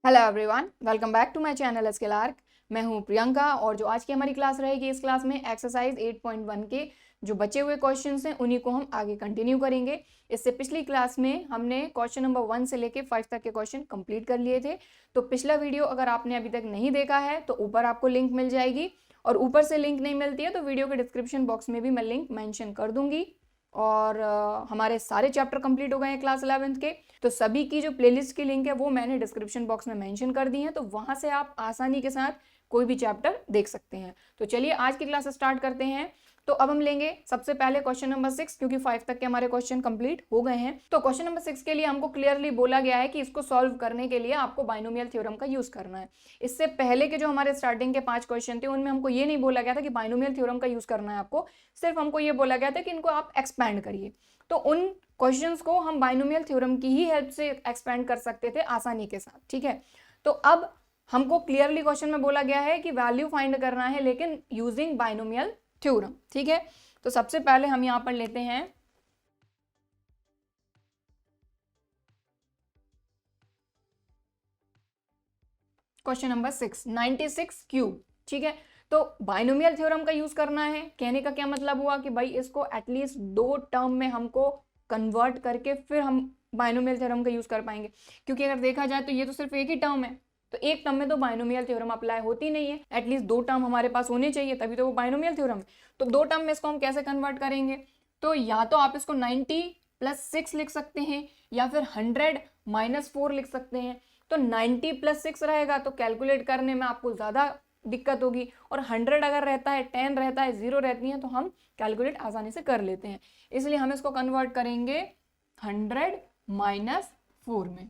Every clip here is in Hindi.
Hello everyone, welcome back to my channel Skill Arc. मैं हूं प्रियंका और जो आज की हमारी क्लास रहेगी, इस क्लास में एक्सरसाइज 8.1 के जो बचे हुए क्वेश्चंस हैं उन्हीं को हम आगे कंटिन्यू करेंगे। इससे पिछली क्लास में हमने क्वेश्चन नंबर 1 से लेके 5 तक के क्वेश्चन कंप्लीट कर लिए थे। तो पिछला वीडियो अगर आपने अभी तक नहीं देखा है तो ऊपर आपको लिंक मिल जाएगी, और ऊपर से लिंक नहीं मिलती है तो वीडियो के डिस्क्रिप्शन बॉक्स में भी मैं लिंक मेंशन कर दूंगी। और हमारे सारे चैप्टर कंप्लीट हो गए हैं क्लास 11th के, तो सभी की जो प्लेलिस्ट की लिंक है वो मैंने डिस्क्रिप्शन बॉक्स में मेंशन कर दी है, तो वहां से आप आसानी के साथ कोई भी चैप्टर देख सकते हैं। तो चलिए आज की क्लास स्टार्ट करते हैं। तो अब हम लेंगे सबसे पहले क्वेश्चन नंबर 6, क्योंकि 5 तक के हमारे क्वेश्चन कंप्लीट हो गए हैं। तो क्वेश्चन नंबर 6 के लिए हमको क्लियरली बोला गया है कि इसको सॉल्व करने के लिए आपको बाइनोमियल थ्योरम का यूज करना है। इससे पहले के जो हमारे स्टार्टिंग के 5 क्वेश्चन थे उनमें हमको ये नहीं बोला गया था कि बाइनोमियल थ्योरम का यूज करना है आपको, सिर्फ हमको ये बोला गया था कि इनको आप एक्सपैंड करिए। तो उन क्वेश्चंस को हम बाइनोमियल थ्योरम की ही हेल्प से एक्सपेंड कर सकते थे आसानी के साथ, ठीक है। तो अब हमको क्लियरली क्वेश्चन में बोला गया है कि वैल्यू फाइंड करना है, लेकिन यूजिंग बाइनोमियल थ्योरम, ठीक है। तो सबसे पहले हम यहां पर लेते हैं क्वेश्चन नंबर 6, 96 क्यूब, ठीक है। तो बाइनोमियल थ्योरम का यूज करना है, कहने का क्या मतलब हुआ कि भाई इसको एटलीस्ट 2 टर्म में हमको कन्वर्ट करके फिर हम बाइनोमियल थ्योरम का यूज कर पाएंगे। क्योंकि अगर देखा जाए तो ये तो सिर्फ एक ही टर्म है, तो एक टर्म में तो बाइनोमियल थ्योरम अप्लाई होती नहीं है, एटलीस्ट 2 टर्म हमारे पास होने चाहिए तभी तो वो बाइनोमियल थ्योरम है। तो 2 टर्म में इसको हम कैसे कन्वर्ट करेंगे? तो या तो आप इसको 90 + 6 लिख सकते हैं, या फिर 100 - 4 लिख सकते हैं। तो 90 + 6 रहेगा तो कैलकुलेट करने में आपको ज्यादा दिक्कत होगी, और 100 अगर रहता है, 10 रहता है, 0 रहती है तो हम कैलकुलेट आसानी से कर लेते हैं। इसलिए हम इसको कन्वर्ट करेंगे 100 - 4 में।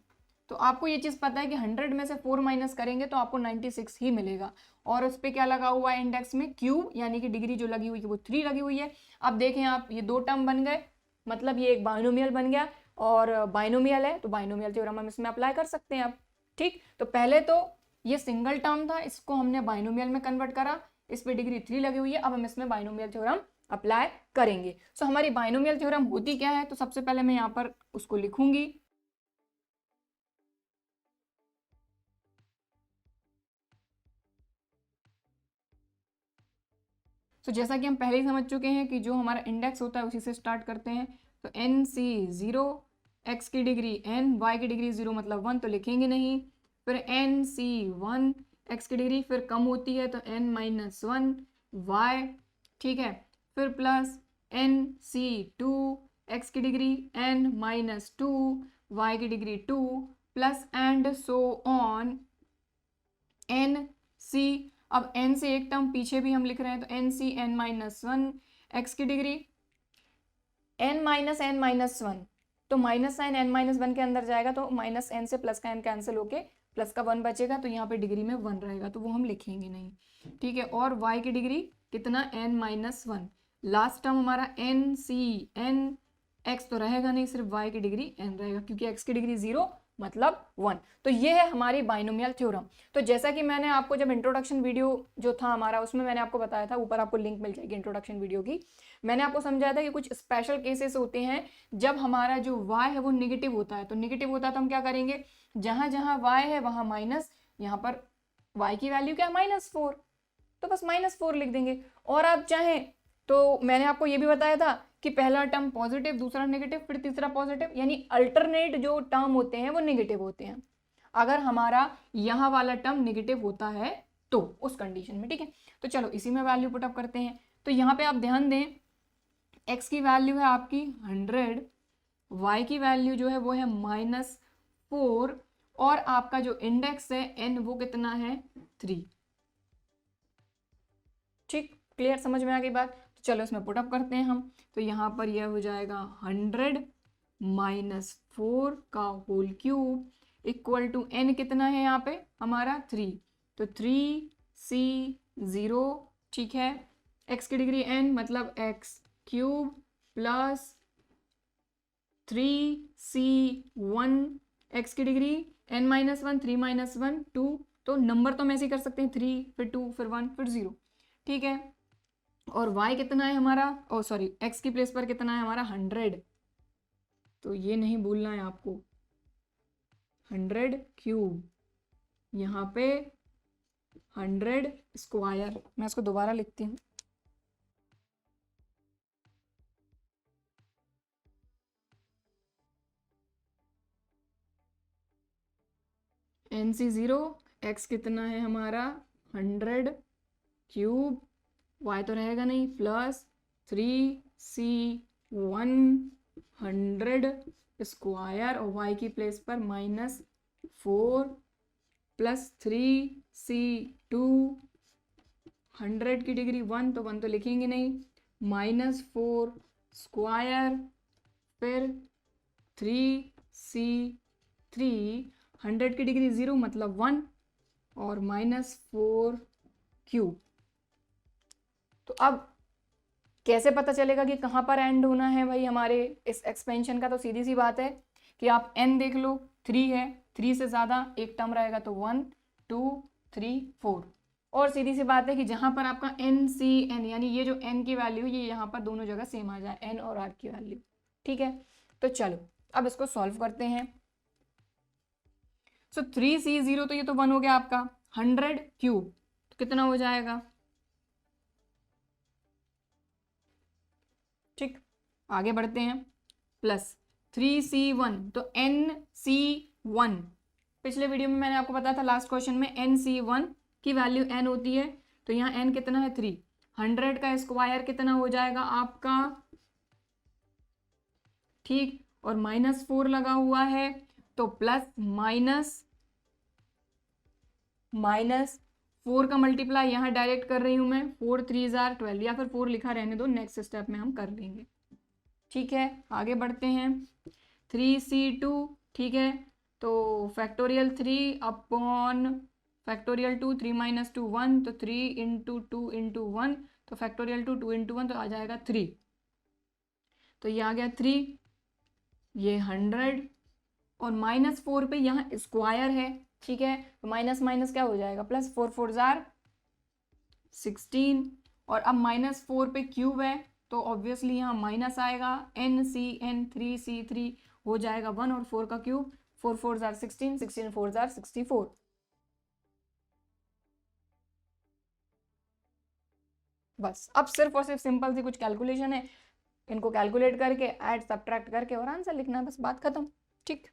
तो आपको ये चीज पता है कि 100 में से 4 माइनस करेंगे तो आपको 96 ही मिलेगा। और उस पर क्या लगा हुआ है इंडेक्स में? क्यूब, यानी कि डिग्री जो लगी हुई है वो 3 लगी हुई है। अब देखें आप, ये 2 टर्म बन गए, मतलब ये एक बाइनोमियल बन गया, और बाइनोमियल है तो बाइनोमियल थ्योरम हम इसमें अप्लाई कर सकते हैं अब, ठीक। तो पहले तो ये सिंगल टर्म था, इसको हमने बाइनोमियल में कन्वर्ट करा, इस पे डिग्री 3 लगी हुई है, अब हम इसमें बाइनोमियल थ्योरम अप्लाई करेंगे। सो हमारी बाइनोमियल थ्योरम होती क्या है? तो सबसे पहले मैं यहाँ पर उसको लिखूंगी। तो जैसा कि हम पहले ही समझ चुके हैं कि जो हमारा इंडेक्स होता है उसी से स्टार्ट करते हैं। तो NC0, x की डिग्री n, y की डिग्री 0 मतलब 1 तो लिखेंगे नहीं। फिर NC1, x की डिग्री फिर कम होती है तो n-1 y, ठीक है। फिर प्लस NC2, x की डिग्री n-2, y की degree 2, plus and so on NC। अब n से एक टर्म पीछे भी हम लिख रहे हैं तो NC n-1, x की डिग्री n-n-1, तो माइनस साइन n-1 के अंदर जाएगा तो माइनस n से प्लस का n कैंसिल होके प्लस का 1 बचेगा, तो यहाँ पे डिग्री में 1 रहेगा तो वो हम लिखेंगे नहीं, ठीक है। और y की डिग्री कितना? n-1। लास्ट टर्म हमारा NC x तो रहेगा नहीं, सिर्फ y की डिग्री n रहेगा, क्योंकि x की डिग्री 0 मतलब 1। तो ये है हमारी बाइनोमियल थ्योरम। तो जैसा कि मैंने आपको जब इंट्रोडक्शन वीडियो जो था हमारा, उसमें मैंने आपको बताया था, ऊपर आपको लिंक मिल जाएगी इंट्रोडक्शन वीडियो की, मैंने आपको समझाया था कि कुछ स्पेशल केसेस होते हैं जब हमारा जो y है वो निगेटिव होता है। तो निगेटिव होता है तो हम क्या करेंगे? जहां जहां y है वहां माइनस, यहाँ पर y की वैल्यू क्या है? -4, तो बस -4 लिख देंगे। और आप चाहें तो मैंने आपको ये भी बताया था कि पहला टर्म पॉजिटिव, दूसरा नेगेटिव, फिर तीसरा पॉजिटिव, यानी अल्टरनेट जो टर्म होते हैं वो नेगेटिव होते हैं अगर हमारा यहाँ वाला टर्म नेगेटिव होता है तो उस कंडीशन में, ठीक है। तो चलो इसी में वैल्यू पुटअप करते हैं। तो यहाँ पे आप ध्यान दें, x की वैल्यू है आपकी 100, y की वैल्यू जो है वो है -4, और आपका जो इंडेक्स है n वो कितना है? 3, ठीक। क्लियर, समझ में आ गई बात? तो चलो इसमें पुटअप करते हैं हम। तो यहाँ पर यह हो जाएगा 100 - 4 का whole cube equal to n कितना है यहाँ पे हमारा? 3, तो 3C0, ठीक है। x की डिग्री n मतलब x³ प्लस 3C1, x की डिग्री n-1, 3-1 2, तो नंबर तो हम ऐसे ही कर सकते हैं, 3 फिर 2 फिर 1 फिर 0, ठीक है। और y कितना है हमारा? ओ सॉरी, x की प्लेस पर कितना है हमारा? 100, तो ये नहीं भूलना है आपको, 100³ यहाँ पे 100 स्क्वायर, मैं इसको दोबारा लिखती हूँ, NC0 x कितना है हमारा 100 क्यूब, y तो रहेगा नहीं, प्लस 3C1 100 स्क्वायर और y की प्लेस पर -4 प्लस 3C2 100 की डिग्री 1 तो 1 तो लिखेंगे नहीं, -4 स्क्वायर, फिर 3C3 100 की डिग्री 0 मतलब 1 और -4 क्यूब। तो अब कैसे पता चलेगा कि कहाँ पर एंड होना है भाई हमारे इस एक्सपेंशन का? तो सीधी सी बात है कि आप n देख लो, 3 है, 3 से ज़्यादा एक टर्म रहेगा तो 1 2 3 4, और सीधी सी बात है कि जहाँ पर आपका NCN यानी ये जो n की वैल्यू ये यहाँ पर दोनों जगह सेम आ जाए, n और r की वैल्यू। ठीक है, तो चलो अब इसको सॉल्व करते हैं। सो 3C0 तो ये तो 1 हो गया आपका, 100 क्यूब तो कितना हो जाएगा? ठीक, आगे बढ़ते हैं, प्लस 3C1 तो NC1, पिछले वीडियो में मैंने आपको बताया था लास्ट क्वेश्चन में NC1 की वैल्यू n होती है, तो यहाँ n कितना है 3, 100 का स्क्वायर कितना हो जाएगा आपका, ठीक, और -4 लगा हुआ है तो प्लस माइनस 4 का मल्टीप्लाई यहाँ डायरेक्ट कर रही हूँ मैं, 4 3 जार 12, या फिर 4 लिखा रहने दो, नेक्स्ट स्टेप में हम कर लेंगे। ठीक है, आगे बढ़ते हैं, 3C2, ठीक है, तो फैक्टोरियल 3 अपॉन फैक्टोरियल 2, 3 - 2 1, तो 3 × 2 × 1, तो फैक्टोरियल 2 2 × 1 तो आ जाएगा 3, तो ये आ गया 3, ये 100 और -4 पे यहाँ स्क्वायर है, ठीक है, तो माइनस माइनस क्या हो जाएगा, प्लस 4 4 जार 16, और अब -4 पे क्यूब है तो ऑब्वियसली यहाँ माइनस आएगा, NCN 3C3 हो जाएगा 1 और 4 का क्यूब, 4 4 जार 16, 16 4 जार 64। बस अब सिर्फ और सिर्फ सिंपल सी कुछ कैलकुलेशन है, इनको कैलकुलेट करके ऐड सब्ट्रैक्ट करके और आंसर लिखना है, बस बात खत्म। ठीक,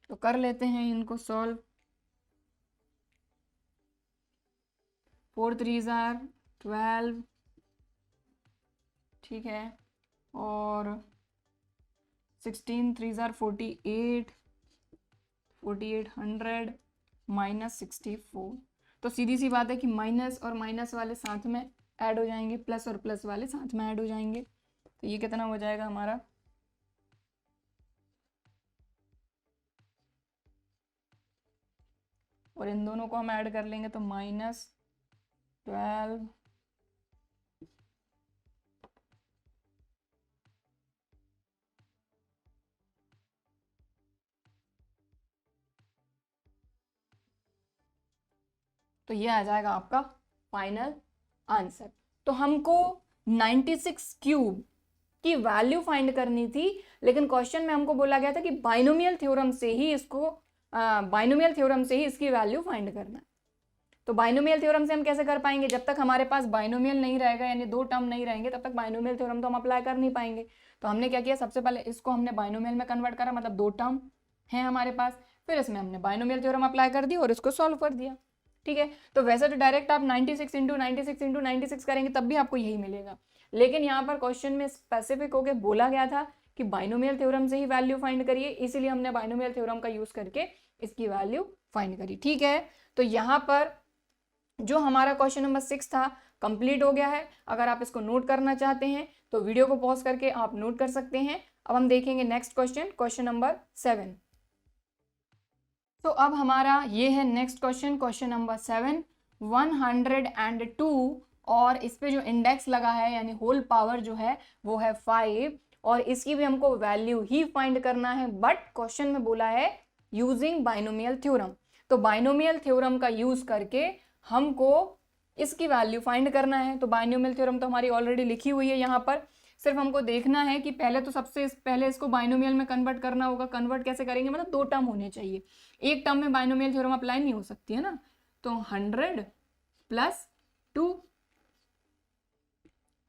तो कर लेते हैं इनको सॉल्व। 4 3 जार 12, ठीक है, और 16 3 जार 48, 100 -64, तो सीधी सी बात है कि माइनस और माइनस वाले साथ में ऐड हो जाएंगे, प्लस और प्लस वाले साथ में ऐड हो जाएंगे, तो ये कितना हो जाएगा हमारा, और इन दोनों को हम ऐड कर लेंगे तो -12 तो ये आ जाएगा आपका फाइनल आंसर। तो हमको 96 क्यूब की वैल्यू फाइंड करनी थी, लेकिन क्वेश्चन में हमको बोला गया था कि बाइनोमियल थ्योरम से ही इसकी वैल्यू फाइंड करना है। तो बाइनोमियल थ्योरम से हम कैसे कर पाएंगे? जब तक हमारे पास बाइनोमियल नहीं रहेगा, यानी दो टर्म नहीं रहेंगे, तब तक बाइनोमियल थ्योरम तो हम अप्लाई कर नहीं पाएंगे। तो हमने क्या किया, सबसे पहले इसको हमने बाइनोमियल में कन्वर्ट करा, मतलब दो टर्म है हमारे पास, फिर इसमें हमने बाइनोमियल थ्योरम अप्लाई कर दी और इसको सॉल्व कर दिया। ठीक है, तो वैसे तो डायरेक्ट आप 96 × 96 × 96 करेंगे तब भी आपको यही मिलेगा, लेकिन यहाँ पर क्वेश्चन में स्पेसिफिक होकर बोला गया था कि बाइनोमियल थ्योरम से ही वैल्यू फाइंड करिए, इसीलिए हमने बाइनोमियल थ्योरम का यूज करके इसकी वैल्यू फाइंड करी। ठीक है, तो यहाँ पर जो हमारा क्वेश्चन नंबर 6 था कंप्लीट हो गया है। अगर आप इसको नोट करना चाहते हैं तो वीडियो को पॉज करके आप नोट कर सकते हैं। अब हम देखेंगे नेक्स्ट क्वेश्चन, क्वेश्चन नंबर 7। तो अब हमारा ये है नेक्स्ट क्वेश्चन, क्वेश्चन नंबर 7, 102, और इस पे जो इंडेक्स लगा है यानी होल पावर जो है वो है 5, और इसकी भी हमको वैल्यू ही फाइंड करना है, बट क्वेश्चन में बोला है यूजिंग बाइनोमियल थ्योरम। तो बाइनोमियल थ्योरम का यूज करके हमको इसकी वैल्यू फाइंड करना है। तो बाइनोमियल थ्योरम तो हमारी ऑलरेडी लिखी हुई है यहाँ पर, सिर्फ हमको देखना है कि पहले तो सबसे पहले इसको बाइनोमियल में कन्वर्ट करना होगा। कन्वर्ट कैसे करेंगे, मतलब 2 टर्म होने चाहिए, एक टर्म में बाइनोमियल थ्योरम अप्लाई नहीं हो सकती है ना। तो 100 प्लस 2,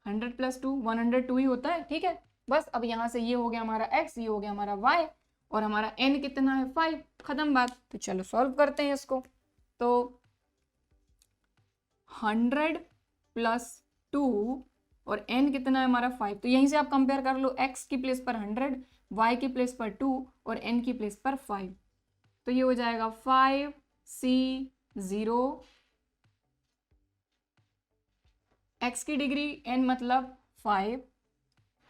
100 प्लस 2 102 ही होता है, ठीक है। बस अब यहाँ से ये हो गया हमारा x, ये हो गया हमारा y, और हमारा n कितना है 5, खत्म बात। तो चलो सॉल्व करते हैं इसको। तो 100 प्लस 2 और n कितना है हमारा 5, तो यहीं से आप कंपेयर कर लो, x की प्लेस पर 100, y की प्लेस पर 2 और n की प्लेस पर 5। तो ये हो जाएगा 5c0, x की डिग्री n मतलब 5,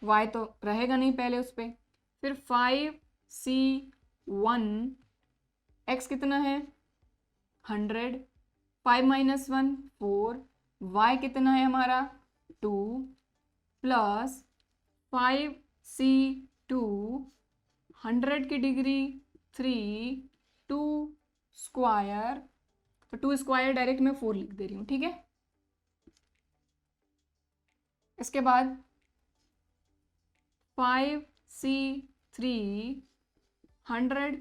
y तो रहेगा नहीं पहले उस पर, फिर 5c1, x कितना है 100, 5 माइनस 1 4, y कितना है हमारा 2, प्लस 5c2, 100 की डिग्री 3, 2 स्क्वायर, तो 2 स्क्वायर डायरेक्ट मैं 4 लिख दे रही हूँ, ठीक है। इसके बाद 5c3, 100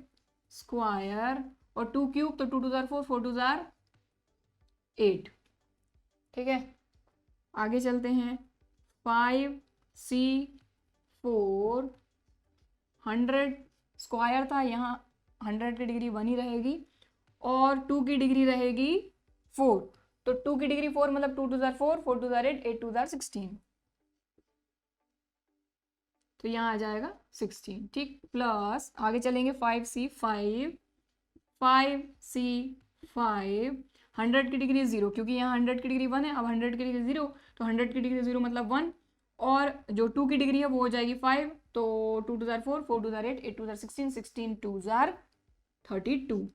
स्क्वायर और 2 क्यूब, तो 2 2 जार 4, 4 2 जार 8, ठीक है। आगे चलते हैं, 5c4, 100 स्क्वायर था, यहाँ 100 की डिग्री 1 ही रहेगी और 2 की डिग्री रहेगी 4, तो 2 की डिग्री 4 मतलब 2 2 जार 4, 4 2 जार 8, 8 2 जार 16, तो यहाँ आ जाएगा 16, ठीक। प्लस आगे चलेंगे 5c5, 5c5, 100 की डिग्री 0, क्योंकि यहाँ 100 की डिग्री 1 है, अब 100 की डिग्री 0, तो 100 की डिग्री 0 मतलब 1, और जो 2 की डिग्री है वो हो जाएगी 5, तो 2 2 जार 4, 4 2 जार 8, 8 2 जार 16, 16 2 जार 32।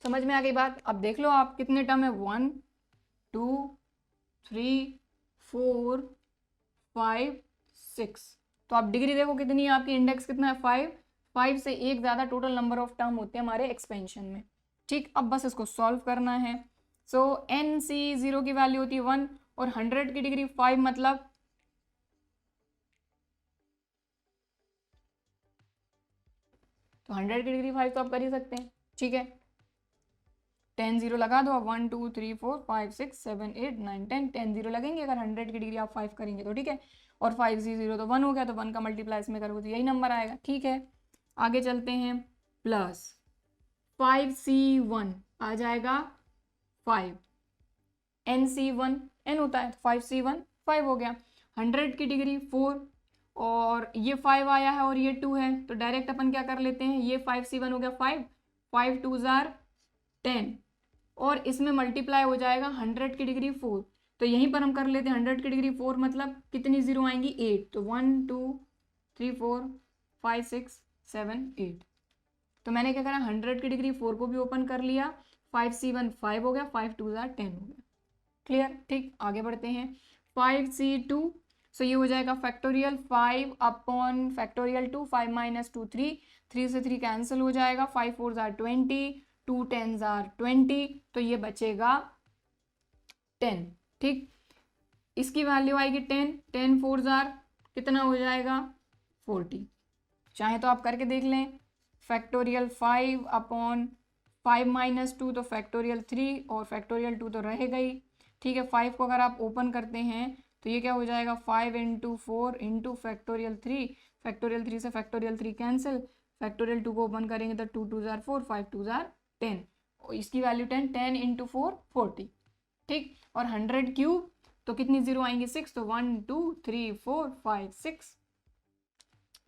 समझ में आ गई बात। अब देख लो आप कितने टर्म है, 1 2 3 4 5 6, तो आप डिग्री देखो कितनी है आपकी, इंडेक्स कितना है 5, 5 से एक ज़्यादा टोटल नंबर ऑफ टर्म होते हैं हमारे एक्सपेंशन में, ठीक। अब बस इसको सॉल्व करना है। सो NC0 की वैल्यू होती है 1 और 100 की डिग्री 5 मतलब, तो 100 की डिग्री 5 तो आप कर ही सकते हैं, ठीक है। 10 0 लगा दो आप, 1 2 3 4 5 6 7 8 9 10, 10 0 लगेंगे अगर 100 की डिग्री आप 5 करेंगे तो, ठीक है। और 5c0 तो 1 हो गया, तो 1 का मल्टीप्लाई इसमें करोगे तो यही नंबर आएगा, ठीक है। आगे चलते हैं, प्लस 5c1 आ जाएगा 5, NC1 n होता है, 5c1 5 हो गया, 100 की डिग्री 4 और ये 5 आया है और ये 2 है, तो डायरेक्ट अपन क्या कर लेते हैं, ये 5c1 हो गया 5, 5 2 जार 10 और इसमें मल्टीप्लाई हो जाएगा 100 की डिग्री 4, तो यहीं पर हम कर लेते हैं 100 की डिग्री 4 मतलब कितनी जीरो आएंगी 8, तो 1 2 3 4 5 6 7 8, तो मैंने क्या करा 100 की डिग्री 4 को भी ओपन कर लिया, 5c1 5 हो गया, 5 2 जार 10 हो गया, क्लियर, ठीक। आगे बढ़ते हैं, 5c2, सो ये हो जाएगा फैक्टोरियल 5 अपॉन फैक्टोरियल 2, 5 माइनस 2 3, 3 से 3 कैंसिल हो जाएगा, 5 4 जार 20, 2 10 जार 20, तो ये बचेगा 10, ठीक। इसकी वैल्यू आएगी 10, 10 4 जार कितना हो जाएगा 40, चाहे तो आप करके देख लें, फैक्टोरियल 5 अपॉन 5 माइनस 2 तो फैक्टोरियल 3 और फैक्टोरियल 2 तो रहेगा ही, ठीक है। 5 को अगर आप ओपन करते हैं तो ये क्या हो जाएगा 5 इंटू 4 इंटू फैक्टोरियल 3, फैक्टोरियल 3 से फैक्टोरियल 3 कैंसिल, फैक्टोरियल 2 को ओपन करेंगे तो 2 2 जार 4, 5 2 जार 10, इसकी वैल्यू 10, 10 इंटू 4 40, ठीक। और 100 क्यूब तो कितनी जीरो आएंगी 6, तो 1 2 3 4 5 6,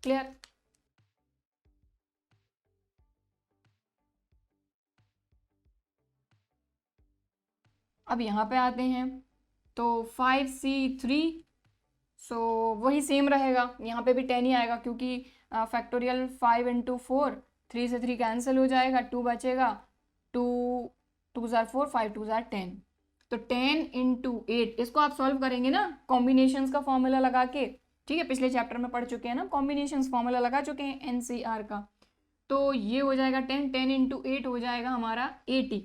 क्लियर। अब यहाँ पे आते हैं, तो 5c3, सो वही सेम रहेगा, यहाँ पे भी 10 ही आएगा क्योंकि फैक्टोरियल 5 इंटू 4, 3 से 3 कैंसिल हो जाएगा, 2 बचेगा, 2 2 जार 4, 5 2 जार 10, तो 10 इंटू 8, इसको आप सॉल्व करेंगे ना कॉम्बिनेशंस का फॉर्मूला लगा के, ठीक है, पिछले चैप्टर में पढ़ चुके हैं ना, कॉम्बिनेशंस फॉर्मूला लगा चुके हैं NCR का, तो ये हो जाएगा 10, 10 इंटू 8 हो जाएगा हमारा 80,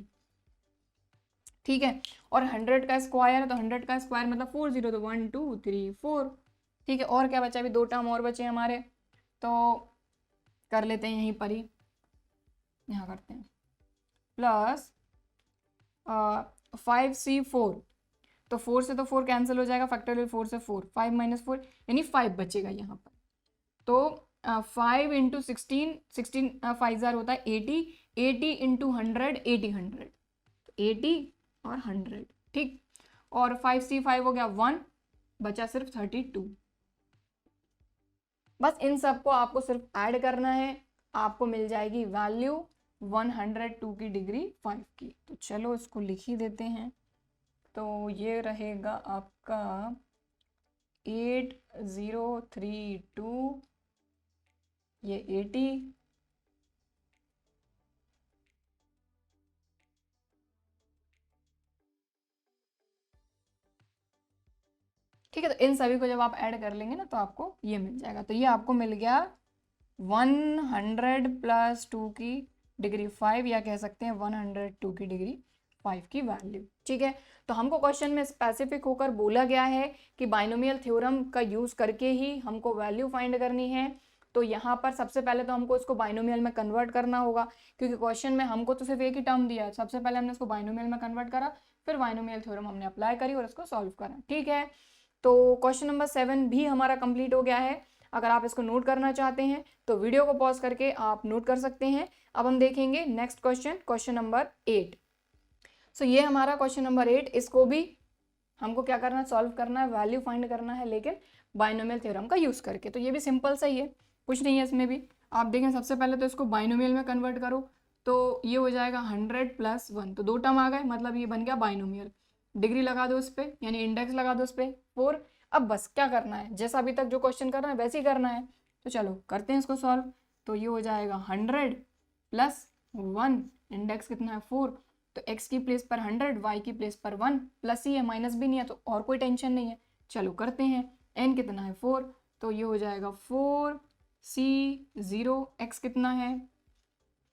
ठीक है। और 100 का स्क्वायर है तो 100 का स्क्वायर मतलब 40, तो 1 2 3 4, ठीक है। और क्या बचा, अभी 2 टर्म और बचे हमारे, तो कर लेते हैं यहीं पर ही, यहाँ करते हैं प्लस 5c4, तो 4 से तो 4 कैंसिल हो जाएगा, फैक्टोरियल 4 से 4, 5 माइनस 4 यानी 5 बचेगा यहाँ पर। तो 5 इंटू 16, 5 जार होता है 80, 80 इंटू 100, 80 80 और 100, ठीक। और 5c5 हो गया 1, बचा सिर्फ 32। बस इन सबको आपको सिर्फ ऐड करना है, आपको मिल जाएगी वैल्यू 102 की डिग्री 5 की। तो चलो इसको लिख ही देते हैं। तो ये रहेगा आपका 8032, ये 80, ठीक है। तो इन सभी को जब आप ऐड कर लेंगे ना तो आपको ये मिल जाएगा। तो ये आपको मिल गया 100 प्लस 2 की डिग्री 5, या कह सकते हैं 102 की डिग्री 5 की वैल्यू, ठीक है। तो हमको क्वेश्चन में स्पेसिफिक होकर बोला गया है कि बाइनोमियल थ्योरम का यूज करके ही हमको वैल्यू फाइंड करनी है। तो यहाँ पर सबसे पहले तो हमको इसको बाइनोमियल में कन्वर्ट करना होगा, क्योंकि क्वेश्चन में हमको तो सिर्फ एक ही टर्म दिया है। सबसे पहले हमने इसको बाइनोमियल में कन्वर्ट करा, फिर बाइनोमियल थ्योरम हमने अप्लाई करी और इसको सॉल्व करा, ठीक है। तो क्वेश्चन नंबर 7 भी हमारा कंप्लीट हो गया है। अगर आप इसको नोट करना चाहते हैं तो वीडियो को पॉज करके आप नोट कर सकते हैं। अब हम देखेंगे नेक्स्ट क्वेश्चन, क्वेश्चन नंबर 8। सो ये हमारा क्वेश्चन नंबर 8, इसको भी हमको क्या करना है, सॉल्व करना है, वैल्यू फाइंड करना है, लेकिन बाइनोमियल थ्योरम का यूज करके। तो ये भी सिंपल सा ही है, कुछ नहीं है इसमें भी। आप देखें सबसे पहले तो इसको बाइनोमियल में कन्वर्ट करो, तो ये हो जाएगा 100 प्लस 1, तो 2 टर्म आ गए, मतलब ये बन गया बाइनोमियल। डिग्री लगा दो उस पर, यानी इंडेक्स लगा दो उस पर 4। अब बस क्या करना है, जैसा अभी तक जो क्वेश्चन करना है वैसे ही करना है। तो चलो करते हैं इसको सॉल्व। तो ये हो जाएगा 100 प्लस 1, इंडेक्स कितना है 4, तो x की प्लेस पर 100, y की प्लेस पर 1, प्लस ही है, माइनस भी नहीं है, तो और कोई टेंशन नहीं है। चलो करते हैं। n कितना है 4, तो ये हो जाएगा 4c0, x कितना है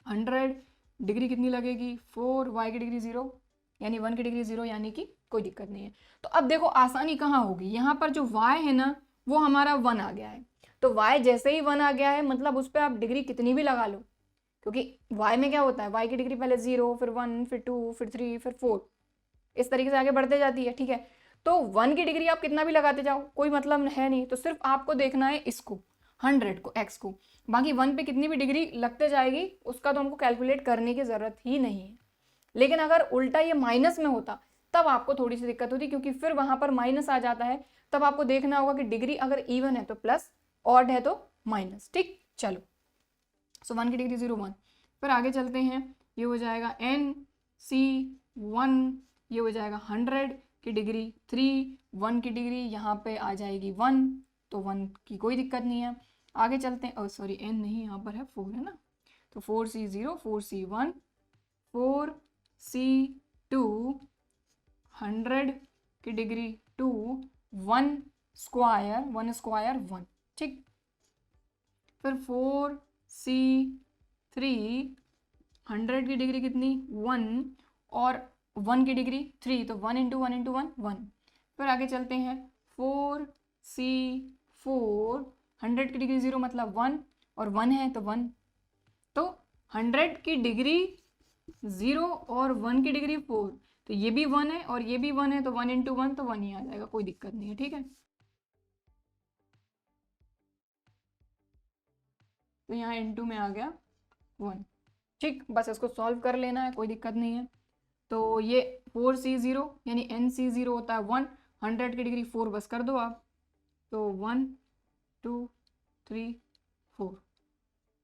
100, डिग्री कितनी लगेगी 4, y की डिग्री 0, यानी 1 की डिग्री 0, यानी कि कोई दिक्कत नहीं है। तो अब देखो आसानी कहाँ होगी, यहाँ पर जो y है ना वो हमारा 1 आ गया है। तो y जैसे ही 1 आ गया है मतलब उस पर आप डिग्री कितनी भी लगा लो, क्योंकि y में क्या होता है, y की डिग्री पहले 0, फिर 1, फिर 2, फिर 3, फिर 4, इस तरीके से आगे बढ़ते जाती है, ठीक है। तो 1 की डिग्री आप कितना भी लगाते जाओ कोई मतलब है नहीं, तो सिर्फ आपको देखना है इसको 100 को, x को। बाकी 1 पे कितनी भी डिग्री लगते जाएगी उसका तो हमको कैलकुलेट करने की जरूरत ही नहीं है। लेकिन अगर उल्टा ये माइनस में होता तब आपको थोड़ी सी दिक्कत होती, क्योंकि फिर वहां पर माइनस आ जाता है। तब आपको देखना होगा कि डिग्री अगर इवन है तो प्लस, ऑड है तो माइनस, ठीक। चलो सो 1 की डिग्री 0 1, फिर आगे चलते हैं। ये हो जाएगा NC1, ये हो जाएगा 100 की डिग्री 3, 1 की डिग्री यहाँ पे आ जाएगी 1, तो 1 की कोई दिक्कत नहीं है। आगे चलते हैं, सॉरी n नहीं, यहाँ पर है 4 है ना, तो 4C0, 4C1, 4C2, 100 की डिग्री 2, 1 स्क्वायर 1, ठीक। फिर 4C3, 100 की डिग्री कितनी 1, और 1 की डिग्री 3, तो 1 इंटू 1 इंटू 1 1। फिर आगे चलते हैं 4C4, 100 की डिग्री 0 मतलब 1, और 1 है तो 1, तो 100 की डिग्री 0 और 1 की डिग्री 4, तो ये भी 1 है और ये भी 1 है, तो 1 इंटू 1 तो 1 ही आ जाएगा, कोई दिक्कत नहीं है, ठीक है। तो यहाँ इंटू में आ गया 1, ठीक। बस इसको सॉल्व कर लेना है, कोई दिक्कत नहीं है। तो ये 4C0 यानी NC0 होता है 1, 100 की डिग्री 4 बस कर दो आप, तो 1 2 3 4,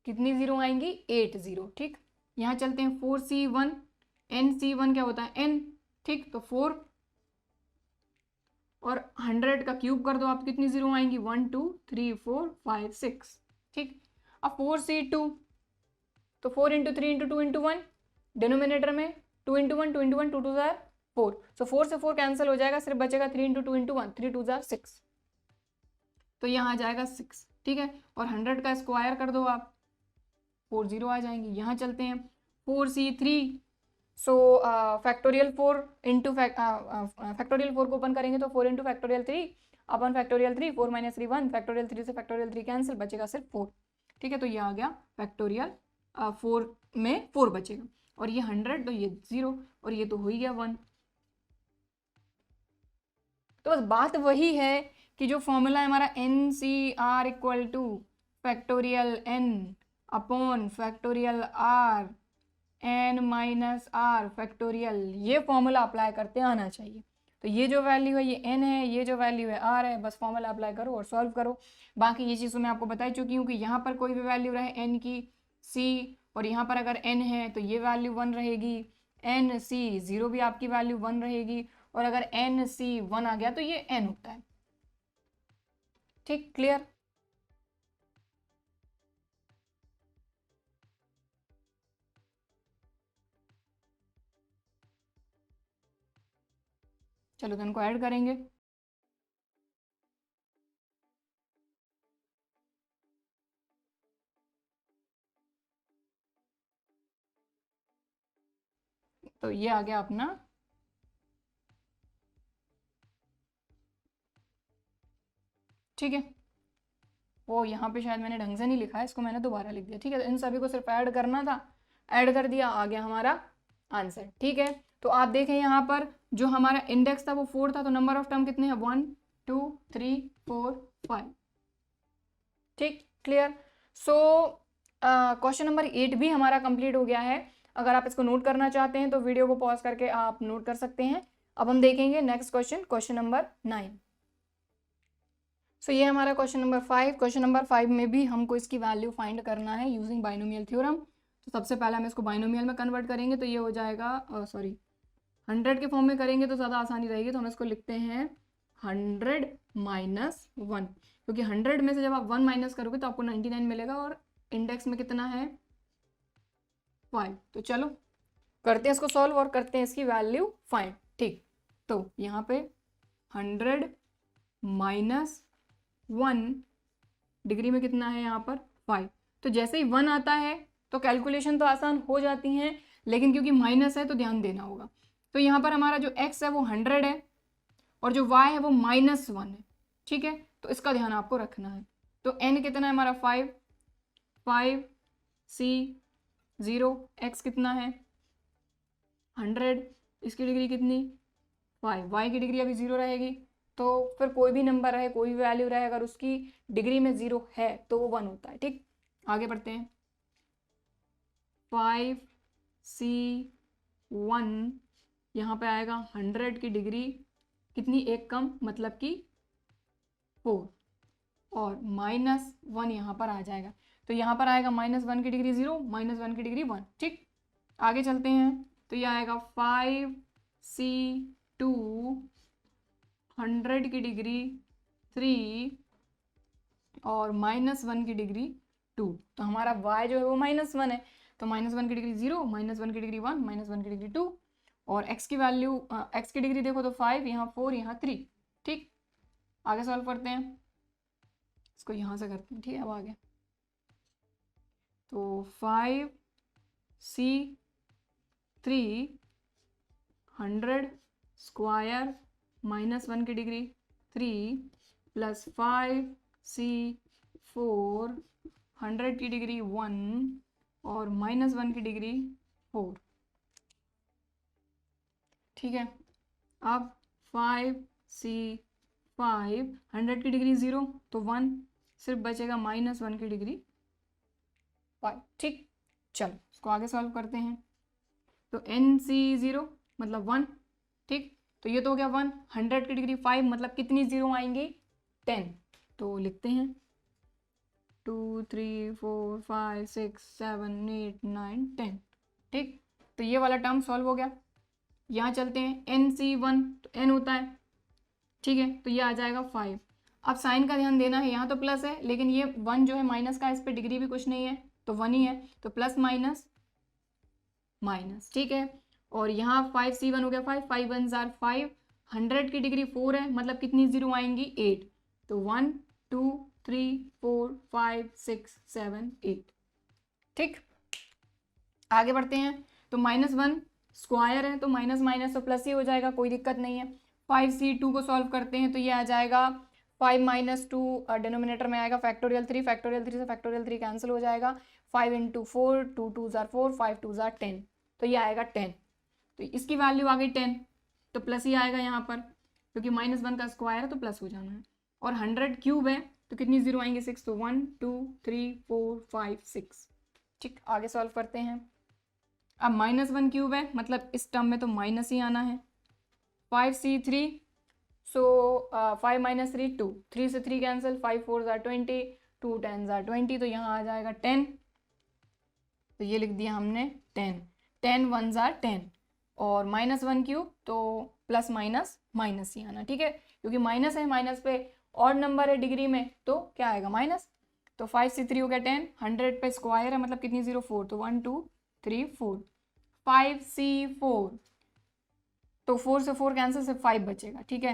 कितनी जीरो आएंगी 8 0, ठीक। यहाँ चलते हैं 4C1, NC1 क्या होता है n, ठीक। तो 4 और 100 का क्यूब कर दो आप, कितनी जीरो आएंगी 1 2 3 4 5 6, ठीक। अब 4C2, तो 4 इंटू 3 इंटू 2 इंटू 1, डिनोमिनेटर में 2 इंटू 1 2 इंटू 1 2 2 जार 4, सो 4 से 4 कैंसिल हो जाएगा, सिर्फ बचेगा 3 इंटू 2 इंटू 1 3 2 जार 6, तो यहाँ आ जाएगा 6, ठीक है। और 100 का स्क्वायर कर दो आप, 4 0 आ जाएंगी। यहाँ चलते हैं 4C3, सो फैक्टोरियल 4 इंटू फैक्टोरियल 4 को ओपन करेंगे तो 4 इंटू फैक्टोरियल 3 अपन फैक्टोरियल 3, 4 माइनस 3 1, फैक्टोरियल 3 से फैक्टोरियल 3 कैंसिल, बचेगा सिर्फ 4। ठीक है, तो ये आ गया फैक्टोरियल 4 में 4 बचेगा, और ये 100 तो ये 0, और ये तो हो ही गया 1। तो बस बात वही है कि जो फॉर्मूला है हमारा NCR equal two factorial N upon factorial R N minus R factorial, ये फॉर्मूला अप्लाई करते आना चाहिए। तो ये जो वैल्यू है ये N है, ये जो वैल्यू है R है, बस फॉर्मूला अप्लाई करो और सॉल्व करो। बाकी ये चीज़ तो मैं आपको बता चुकी हूँ कि यहाँ पर कोई भी वैल्यू रहे N की C, और यहाँ पर अगर N है तो ये वैल्यू 1 रहेगी, N C 0 भी आपकी वैल्यू 1 रहेगी, और अगर N C 1 आ गया तो ये N होता है। ठीक, क्लियर? चलो तो इनको ऐड करेंगे। तो ये आ गया अपना ठीक है, वो यहाँ पे शायद मैंने ढंग से नहीं लिखा है, इसको मैंने दोबारा लिख दिया। ठीक है, इन सभी को सिर्फ ऐड करना था, ऐड कर दिया, आ गया हमारा आंसर। ठीक है, तो आप देखें यहाँ पर जो हमारा इंडेक्स था वो 4 था, तो नंबर ऑफ टर्म कितने हैं 1 2 3 4 5। ठीक, क्लियर? सो क्वेश्चन नंबर 8 भी हमारा कंप्लीट हो गया है। अगर आप इसको नोट करना चाहते हैं तो वीडियो को पॉज करके आप नोट कर सकते हैं। अब हम देखेंगे नेक्स्ट क्वेश्चन, क्वेश्चन नंबर 9। सो ये हमारा क्वेश्चन नंबर 5। क्वेश्चन नंबर 5 में भी हमको इसकी वैल्यू फाइंड करना है यूजिंग बाइनोमियल थ्योरम। तो सबसे पहले हम इसको बाइनोमियल में कन्वर्ट करेंगे, तो ये हो जाएगा 100 के फॉर्म में करेंगे तो ज़्यादा आसानी रहेगी, तो हम इसको लिखते हैं 100 माइनस 1, क्योंकि 100 में से जब आप 1 माइनस करोगे तो आपको 99 मिलेगा, और इंडेक्स में कितना है 5। तो चलो करते हैं इसको सॉल्व और करते हैं इसकी वैल्यू फाइंड। ठीक, तो यहाँ पे 100 माइनस 1 डिग्री में कितना है यहाँ पर 5। तो जैसे ही 1 आता है तो कैलकुलेशन तो आसान हो जाती हैं, लेकिन क्योंकि माइनस है तो ध्यान देना होगा। तो यहाँ पर हमारा जो x है वो 100 है, और जो y है वो -1 है। ठीक है, तो इसका ध्यान आपको रखना है। तो n कितना है हमारा 5, 5 c 0, x कितना है 100, इसकी डिग्री कितनी 5, y की डिग्री अभी 0 रहेगी। तो फिर कोई भी नंबर रहे, कोई भी वैल्यू रहे, अगर उसकी डिग्री में 0 है तो वो 1 होता है। ठीक, आगे बढ़ते हैं। 5c1 यहाँ पे आएगा 100 की डिग्री कितनी, एक कम, मतलब कि 4, और -1 यहाँ पर आ जाएगा। तो यहाँ पर आएगा -1 की डिग्री 0, -1 की डिग्री 1। ठीक, आगे चलते हैं। तो ये आएगा 5c2 100 की डिग्री 3 और -1 की डिग्री 2। तो हमारा y जो है वो -1 है, तो -1 की डिग्री 0, -1 की डिग्री 1, -1 की डिग्री 2, और x की वैल्यू x की डिग्री देखो तो 5, यहाँ 4, यहाँ 3। ठीक, आगे सॉल्व करते हैं, इसको यहाँ से करते हैं। ठीक है, अब आगे तो 5c3 100 स्क्वायर -1 की डिग्री 3 प्लस 5c4 100 की डिग्री 1 और -1 की डिग्री 4। ठीक है, अब 5c5 100 की डिग्री 0 तो 1, सिर्फ बचेगा -1 की डिग्री 5। ठीक, चलो इसको आगे सॉल्व करते हैं। तो NC0 मतलब 1। ठीक, तो ये तो हो गया 1, 100 की डिग्री 5 मतलब कितनी 0 आएंगी 10। तो लिखते हैं 2 3 4 5 6 7 8 9 10। ठीक, तो ये वाला टर्म सॉल्व हो गया। यहाँ चलते हैं NC1, तो n होता है। ठीक है, तो ये आ जाएगा 5। अब साइन का ध्यान देना है, यहाँ तो प्लस है लेकिन ये 1 जो है माइनस का, इस पर डिग्री भी कुछ नहीं है तो 1 ही है, तो प्लस माइनस माइनस। ठीक है, और यहाँ 5c1 हो गया 5, 5 1 जार 5, 100 की डिग्री 4 है मतलब कितनी 0 आएंगी 8। तो 1 2 3 4 5 6 7 8। ठीक, आगे बढ़ते हैं। तो -1 स्क्वायर है तो माइनस माइनस तो प्लस ही हो जाएगा, कोई दिक्कत नहीं है। 5c2 को सॉल्व करते हैं तो ये आ जाएगा 5 माइनस 2, डिनोमिनेटर में आएगा फैक्टोरियल 3, फैक्टोरियल 3 से फैक्टोरियल 3 कैंसिल हो जाएगा। 5 इंटू 4, 2 2 ज़ार 4, 5 2 ज़ार 10, तो ये आएगा 10। तो इसकी वैल्यू आ गई 10, तो प्लस ही आएगा यहाँ पर, क्योंकि -1 का स्क्वायर है तो प्लस हो जाना है। और 100 क्यूब है तो कितनी जीरो आएंगे? 6, तो 1 2 3 4 5 6। ठीक, आगे सॉल्व करते हैं। अब -1 क्यूब है, मतलब इस टर्म में तो माइनस ही आना है। 5c3, सो 5 माइनस 3 2, 3 से 3 कैंसिल, 5 4 ज़ार 20, 2 10 ज़ार 20, तो यहाँ आ जाएगा 10। तो ये लिख दिया हमने 10, 10 1 ज़ार 10, और -1 क्यूब तो प्लस माइनस माइनस ही आना, ठीक है, क्योंकि माइनस है, माइनस पे ऑड नंबर है डिग्री में तो क्या आएगा? माइनस। तो 5c3 हो गया 10, 100 पे स्क्वायर है मतलब कितनी जीरो? 4, तो 1 2 3 4। 5c4, तो 4 से 4 कैंसिल, से 5 बचेगा, ठीक है।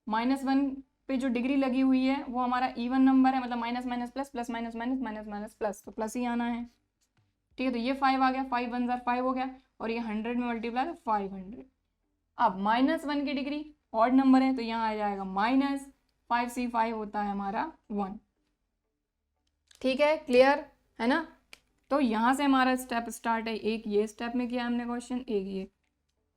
-1 पे जो डिग्री लगी हुई है वो हमारा इवन नंबर है, मतलब minus minus plus, plus minus minus, minus minus plus, तो प्लस ही आना है, ठीक है। तो ये 5 आ गया, 5 1 ज़ार 5 हो गया, और ये 100 में मल्टीप्लाई तो 500। अब -1 की डिग्री ऑड नंबर है तो यहाँ आ जाएगा -5c5 होता है हमारा 1, ठीक है, क्लियर है ना। तो यहाँ से हमारा स्टेप स्टार्ट है, एक ये स्टेप में किया हमने क्वेश्चन, एक ये।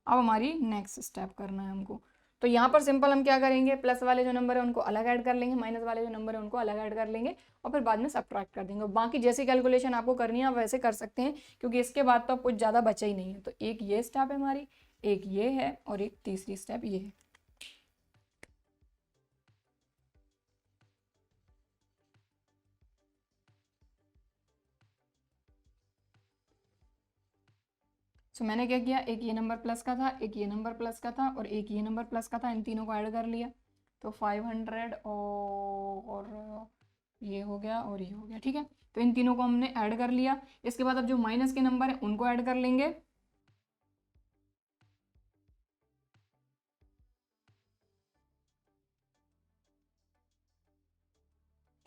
अब हमारी नेक्स्ट स्टेप करना है हमको। तो यहाँ पर सिंपल हम क्या करेंगे? प्लस वाले जो नंबर है उनको अलग ऐड कर लेंगे, माइनस वाले जो नंबर है उनको अलग ऐड कर लेंगे, और फिर बाद में सब्ट्रैक्ट कर देंगे। बाकी जैसी कैलकुलेशन आपको करनी है आप वैसे कर सकते हैं, क्योंकि इसके बाद तो अब कुछ ज़्यादा बचा ही नहीं है। तो एक ये स्टेप है हमारी, एक ये है, और एक तीसरी स्टेप ये है। सो मैंने क्या किया, एक ये नंबर प्लस का था, एक ये नंबर प्लस का था, और एक ये नंबर प्लस का था, इन तीनों को ऐड कर लिया। तो 500 और ये हो गया और ये हो गया, ठीक है। तो इन तीनों को हमने ऐड कर लिया। इसके बाद अब जो माइनस के नंबर है उनको ऐड कर लेंगे,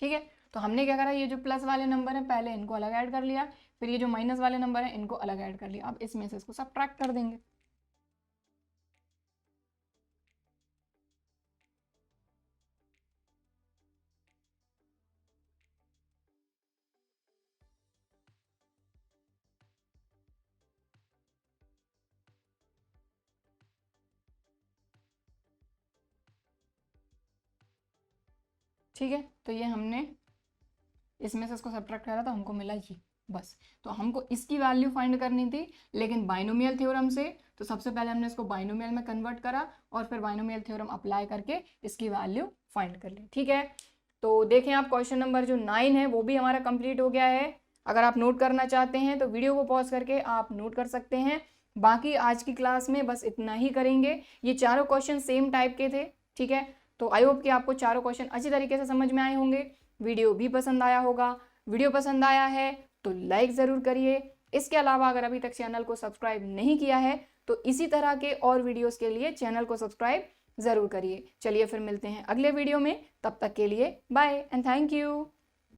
ठीक है। तो हमने क्या करा, ये जो प्लस वाले नंबर है पहले इनको अलग ऐड कर लिया, फिर ये जो माइनस वाले नंबर है इनको अलग ऐड कर लिया। अब इसमें से इसको सब्ट्रैक्ट कर देंगे, ठीक है। तो ये हमने इसमें से इसको सब्ट्रैक्ट करा तो हमको मिला ये, बस। तो हमको इसकी वैल्यू फाइंड करनी थी, लेकिन बाइनोमियल थ्योरम से, तो सबसे पहले हमने इसको बाइनोमियल में कन्वर्ट करा, और फिर बाइनोमियल थ्योरम अप्लाई करके इसकी वैल्यू फाइंड कर ली, ठीक है। तो देखें आप, क्वेश्चन नंबर जो 9 है वो भी हमारा कंप्लीट हो गया है। अगर आप नोट करना चाहते हैं तो वीडियो को पॉज करके आप नोट कर सकते हैं। बाकी आज की क्लास में बस इतना ही करेंगे। ये चारों क्वेश्चन सेम टाइप के थे, ठीक है। तो आई होप कि आपको चारों क्वेश्चन अच्छी तरीके से समझ में आए होंगे, वीडियो भी पसंद आया होगा। वीडियो पसंद आया है तो लाइक ज़रूर करिए। इसके अलावा अगर अभी तक चैनल को सब्सक्राइब नहीं किया है तो इसी तरह के और वीडियोस के लिए चैनल को सब्सक्राइब ज़रूर करिए। चलिए फिर मिलते हैं अगले वीडियो में, तब तक के लिए बाय एंड थैंक यू।